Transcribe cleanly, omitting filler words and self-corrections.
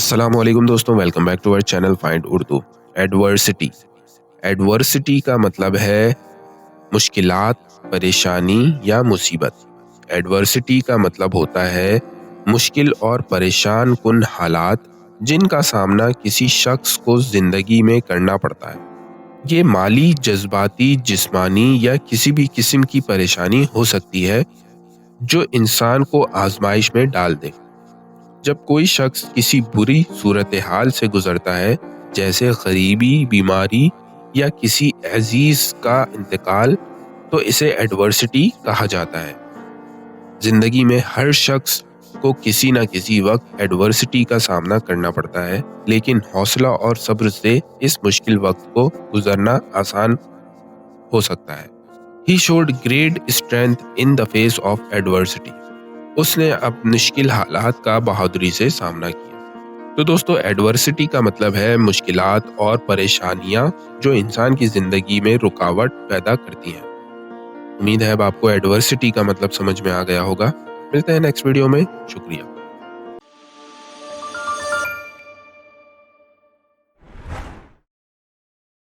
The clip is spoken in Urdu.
السلام علیکم دوستوں، ویلکم بیک ٹو اور channel find Urdu. Adversity adversity کا مطلب ہے مشکلات، پریشانی یا مصیبت۔ ایڈورسٹی کا مطلب ہوتا ہے مشکل اور پریشان کن حالات جن کا سامنا کسی شخص کو زندگی میں کرنا پڑتا ہے۔ یہ مالی، جذباتی، جسمانی یا کسی بھی قسم کی پریشانی ہو سکتی ہے جو انسان کو آزمائش میں ڈال دے۔ جب کوئی شخص کسی بری صورتحال سے گزرتا ہے، جیسے غریبی، بیماری یا کسی عزیز کا انتقال، تو اسے ایڈورسٹی کہا جاتا ہے۔ زندگی میں ہر شخص کو کسی نہ کسی وقت ایڈورسٹی کا سامنا کرنا پڑتا ہے، لیکن حوصلہ اور صبر سے اس مشکل وقت کو گزرنا آسان ہو سکتا ہے۔ He showed great strength in the face of adversity. اس نے اب مشکل حالات کا بہادری سے سامنا کیا۔ تو دوستو، ایڈورسٹی کا مطلب ہے مشکلات اور پریشانیاں جو انسان کی زندگی میں رکاوٹ پیدا کرتی ہیں۔ امید ہے اب آپ کو ایڈورسٹی کا مطلب سمجھ میں آ گیا ہوگا۔ ملتے ہیں نیکسٹ ویڈیو میں، شکریہ۔